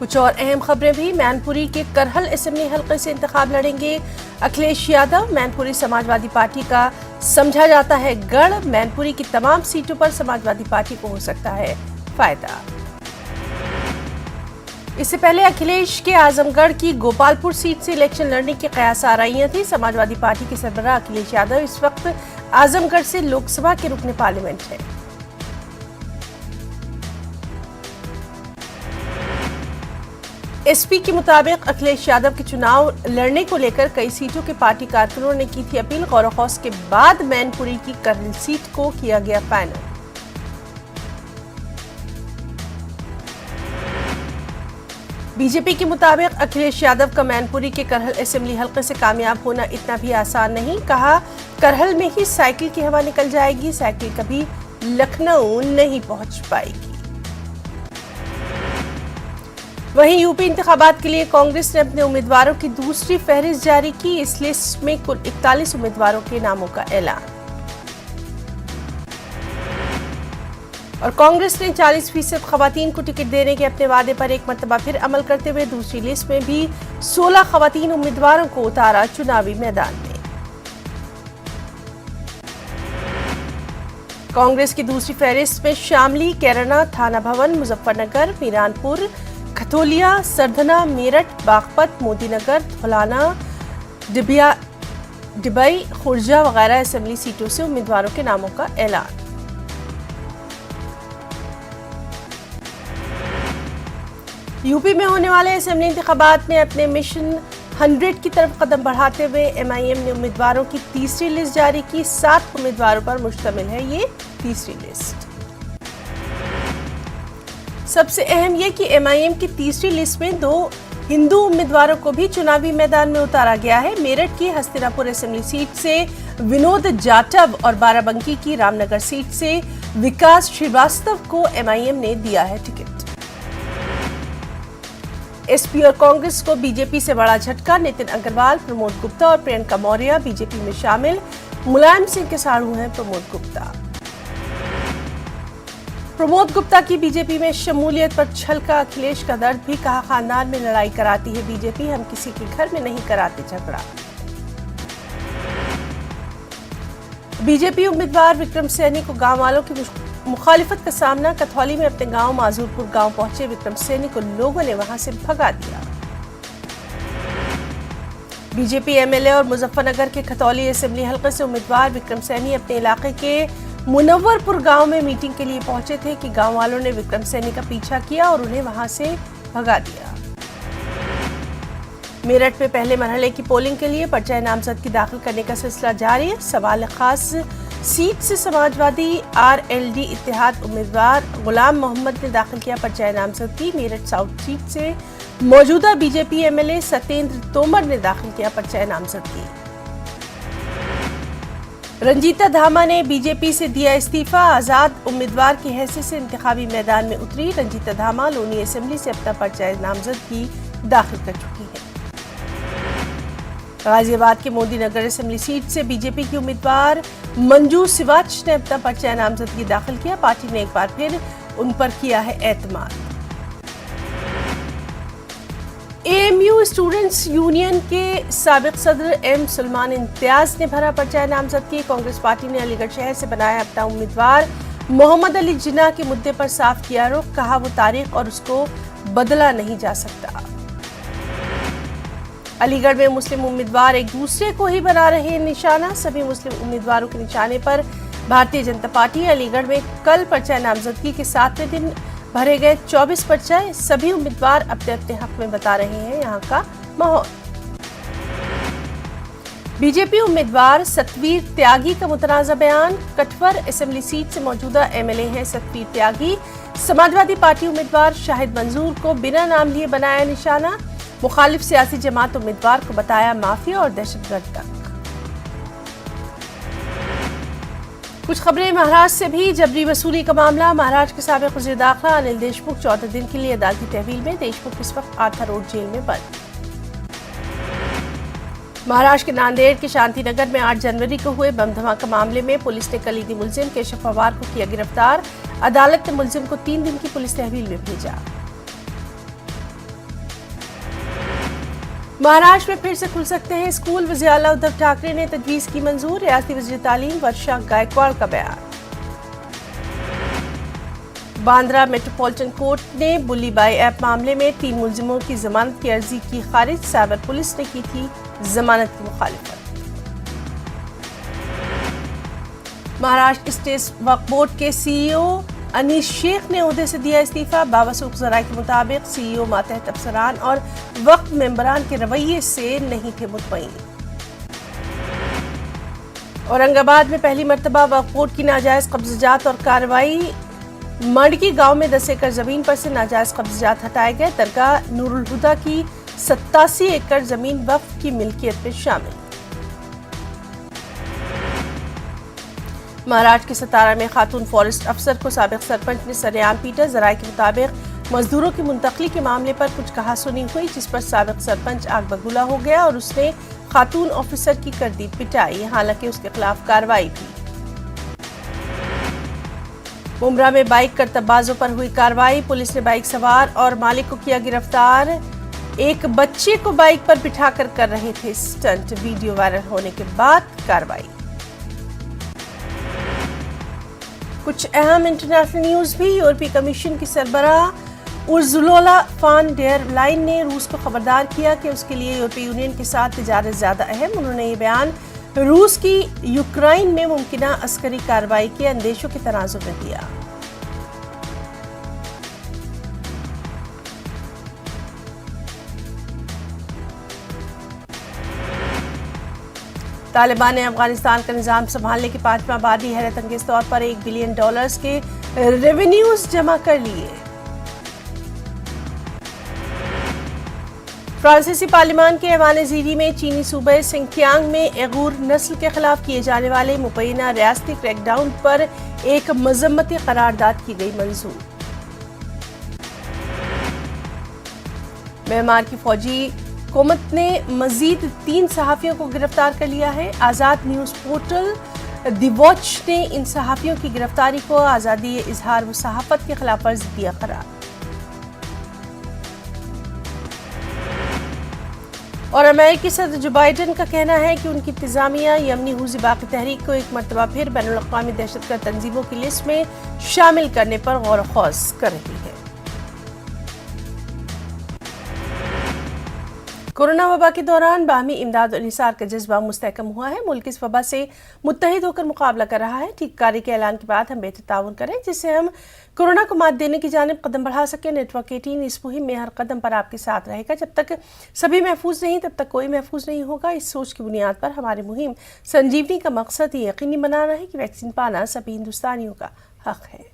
कुछ और अहम खबरें भी। मैनपुरी के करहल असेंबली हलके से इंतखाब लड़ेंगे अखिलेश यादव। मैनपुरी समाजवादी पार्टी का समझा जाता है गढ़। मैनपुरी की तमाम सीटों पर समाजवादी पार्टी को हो सकता है फायदा। इससे पहले अखिलेश के आजमगढ़ की गोपालपुर सीट से इलेक्शन लड़ने की कयास आ रही थी। समाजवादी पार्टी के सरबराह अखिलेश यादव इस वक्त आजमगढ़ से लोकसभा के रुकने पार्लियामेंट है। एसपी के मुताबिक अखिलेश यादव के चुनाव लड़ने को लेकर कई सीटों के पार्टी कारकुनों ने की थी अपील। गौर व खौस के बाद मैनपुरी की करहल सीट को किया गया फाइनल। बीजेपी के मुताबिक अखिलेश यादव का मैनपुरी के करहल असेंबली हलके से कामयाब होना इतना भी आसान नहीं। कहा, करहल में ही साइकिल की हवा निकल जाएगी, साइकिल कभी लखनऊ नहीं पहुंच पाएगी। वहीं यूपी इंतखाबात के लिए कांग्रेस ने अपने उम्मीदवारों की दूसरी फहरिस्त जारी की। इस लिस्ट में कुल 41 उम्मीदवारों के नामों का ऐलान। और कांग्रेस ने 40% खवातीन को टिकट देने के अपने वादे पर एक मर्तबा फिर अमल करते हुए दूसरी लिस्ट में भी 16 खवातीन उम्मीदवारों को उतारा चुनावी मैदान में। कांग्रेस की दूसरी फहरिस्त में शामली, कैराना, थाना भवन, मुजफ्फरनगर, मीरानपुर, खतौलिया, सरधना, मेरठ, बागपत, मोदीनगर, धौलाना, डिबई, खुर्जा वगैरह असेंबली सीटों से उम्मीदवारों के नामों का ऐलान। यूपी में होने वाले असेंबली इंतखाबात में अपने मिशन 100 की तरफ कदम बढ़ाते हुए एमआईएम ने उम्मीदवारों की तीसरी लिस्ट जारी की। 7 उम्मीदवारों पर मुश्तमिल है ये तीसरी लिस्ट। सबसे अहम यह कि एमआईएम की तीसरी लिस्ट में 2 हिंदू उम्मीदवारों को भी चुनावी मैदान में उतारा गया है। मेरठ की हस्तिनापुर असेंबली सीट से विनोद जाटव और बाराबंकी की रामनगर सीट से विकास श्रीवास्तव को एमआईएम ने दिया है टिकट। एसपी और कांग्रेस को बीजेपी से बड़ा झटका। नितिन अग्रवाल, प्रमोद गुप्ता और प्रियंका मौर्य बीजेपी में शामिल। मुलायम सिंह के साड़ू हैं प्रमोद गुप्ता। प्रमोद गुप्ता की बीजेपी में शमूलियत पर छलका अखिलेश का दर्द भी। कहा, खानदान में लड़ाई कराती है बीजेपी, हम किसी के घर में नहीं कराते झगड़ा। बीजेपी उम्मीदवार विक्रम सैनी को गांव वालों की मुखालिफत का सामना। कथौली में अपने गांव माजूरपुर गांव पहुंचे विक्रम सैनी को लोगों ने वहां से भगा दिया। बीजेपी एमएलए और मुजफ्फरनगर के खतौली असेंबली हलके से उम्मीदवार विक्रम सैनी अपने इलाके के मुनव्वरपुर गांव में मीटिंग के लिए पहुंचे थे कि गांव वालों ने विक्रम सैनी का पीछा किया और उन्हें वहां से भगा दिया। मेरठ में पहले मरहले की पोलिंग के लिए पर्चा नामजदगी दाखिल करने का सिलसिला जारी है। सवाल खास सीट से समाजवादी आरएलडी इत्तेहाद उम्मीदवार गुलाम मोहम्मद ने दाखिल किया पर्चा नामजदगी। मेरठ साउथ सीट से मौजूदा बीजेपी एमएलए सत्येंद्र तोमर ने दाखिल किया पर्चा नामजदगी। रंजीता धामा ने बीजेपी से दिया इस्तीफा। आजाद उम्मीदवार की हैसियत से इंतखाबी मैदान में उतरी। रंजीता धामा लोनी असेंबली से अपना पर्चा नामजदगी दाखिल कर चुकी है। गाजियाबाद के मोदीनगर असेंबली सीट से बीजेपी की उम्मीदवार मंजू सिवाच ने अपना पर्चा नामजदगी दाखिल किया। पार्टी ने एक बार फिर उन पर किया है एतमाद। एएमयू स्टूडेंट्स यूनियन के साबिक सदर एम सलमान इम्तियाज ने भरा पर्चा नामजदगी। कांग्रेस पार्टी ने अलीगढ़ शहर से बनाया अपना उम्मीदवार। मोहम्मद अली जिन्ना के मुद्दे पर साफ किया रुख। कहा, वो तारीख और उसको बदला नहीं जा सकता। अलीगढ़ में मुस्लिम उम्मीदवार एक दूसरे को ही बना रहे निशाना। सभी मुस्लिम उम्मीदवारों के निशाने पर भारतीय जनता पार्टी। अलीगढ़ में कल पर्चा नामजदगी के 7वें दिन भरे गए 24 पर्चा। सभी उम्मीदवार अपने अपने हक में बता रहे हैं यहाँ का माहौल। बीजेपी उम्मीदवार सतवीर त्यागी का मुतनाज़ा बयान। कठवर असेंबली सीट से मौजूदा एमएलए हैं सतवीर त्यागी। समाजवादी पार्टी उम्मीदवार शाहिद मंजूर को बिना नाम लिए बनाया निशाना। मुखालिफ सियासी जमात उम्मीदवार को बताया माफिया और दहशतगर्द तक। कुछ खबरें महाराष्ट्र से भी। जबरी वसूली का मामला। महाराष्ट्र के साबिक वज़ीर दाखिला अनिल देशमुख 14 दिन के लिए अदालती तहवील में। देशमुख इस वक्त आर्थर रोड जेल में बंद। महाराष्ट्र के नांदेड़ के शांतिनगर में 8 जनवरी को हुए बम धमाका मामले में पुलिस ने कलीदी मुलजिम केशव पवार को किया गिरफ्तार। अदालत ने मुलजिम को 3 दिन की पुलिस तहवील में भेजा। महाराष्ट्र में फिर से खुल सकते हैं स्कूल, वज़ीर आला उद्धव ठाकरे ने तजवीज़ की मंजूर। रियासती वज़ीर तालीम वर्षा गायकवाड़ का बयान। बांद्रा मेट्रोपॉलिटन कोर्ट ने बुल्ली बाई ऐप मामले में 3 मुलजिमों की जमानत की अर्जी की खारिज। साइबर पुलिस ने की थी जमानत की मुखालिफत। महाराष्ट्र स्टेट वक्फ बोर्ड के सीईओ अनीस शेख ने ओहदे से दिया इस्तीफा। बावसूख ज़राए के मुताबिक सीईओ मातहत अफसरान और वक्फ मेंबरान के रवैये से नहीं थे मुतमईन। औरंगाबाद में पहली मरतबा वक्फ बोर्ड की नाजायज कब्जात और कार्रवाई। मड़की गांव में 10 एकड़ जमीन पर से नाजायज कब्जात हटाए गए। दरगाह नूरुल हुदा की 87 एकड़ जमीन वक्फ की मिल्कियत में शामिल। महाराष्ट्र के सतारा में खातून फॉरेस्ट अफसर को साबिक सरपंच ने सरेआम पीटा। जराये के मुताबिक मजदूरों की मुंतकली के मामले पर कुछ कहासुनी हुई, जिस पर साबिक सरपंच आग बबूला हो गया और उसने खातून ऑफिसर की कर दी पिटाई। हालांकि उसके खिलाफ कार्रवाई भी। मुमरा में बाइक करतबाजों पर हुई कार्रवाई। पुलिस ने बाइक सवार और मालिक को किया गिरफ्तार। एक बच्चे को बाइक पर बिठाकर कर रहे थे स्टंट। वीडियो वायरल होने के बाद कार्रवाई। कुछ अहम इंटरनेशनल न्यूज भी। यूरोपीय कमीशन की सरबराह उर्जुला फान डेर लाइन ने रूस को खबरदार किया कि उसके लिए यूरोपीय यूनियन के साथ तिजारत ज्यादा अहम। उन्होंने ये बयान रूस की यूक्रेन में मुमकिना अस्करी कार्रवाई के अंदेशों के तनाजुर में दिया। तालिबान ने अफगानिस्तान का निजाम संभालने के 5वां बाद ही हैरत अंगेज तौर पर $1 बिलियन के रेवेन्यूज जमा कर लिए। फ्रांसीसी पार्लियामान के ऐवान ज़ीरी में चीनी सूबे सिंकियांग में उइगुर नस्ल के खिलाफ किए जाने वाले मुबैना रियासती क्रैकडाउन पर एक मजम्मती करारदाद की गई मंजूर। म्यांमार की फौजी हुकूमत ने मजीद 3 सहाफियों को गिरफ्तार कर लिया है। आज़ाद न्यूज़ पोर्टल द वॉच ने इन सहाफियों की गिरफ्तारी को आज़ादी इजहार व सहाफत के खिलाफ वर्जी दिया करार। और अमेरिकी सदर जो बाइडेन का कहना है कि उनकी इंतजामिया यमनी हूज़ी बाकी तहरीक को एक मरतबा फिर बैनुल-अक़वामी दहशतगर्द तंजीमों की लिस्ट में शामिल करने पर गौर ख़ौज़ कर रही है। कोरोना वबा के दौरान बाहमी इमदाद और इंसार का जज्बा मुस्तहकम हुआ है। मुल्क इस वबा से मुत्तहिद होकर मुकाबला कर रहा है। ठीककारी के ऐलान के बाद हम बेहतर ताउन करें, जिससे हम कोरोना को मात देने की जानिब कदम बढ़ा सकें। नेटवर्क 18 इस मुहिम में हर कदम पर आपके साथ रहेगा। जब तक सभी महफूज नहीं, तब तक कोई महफूज नहीं होगा। इस सोच की बुनियाद पर हमारी मुहिम संजीवनी का मकसद ये यकीनी बनाना है कि वैक्सीन पाना सभी हिंदुस्तानियों का हक है।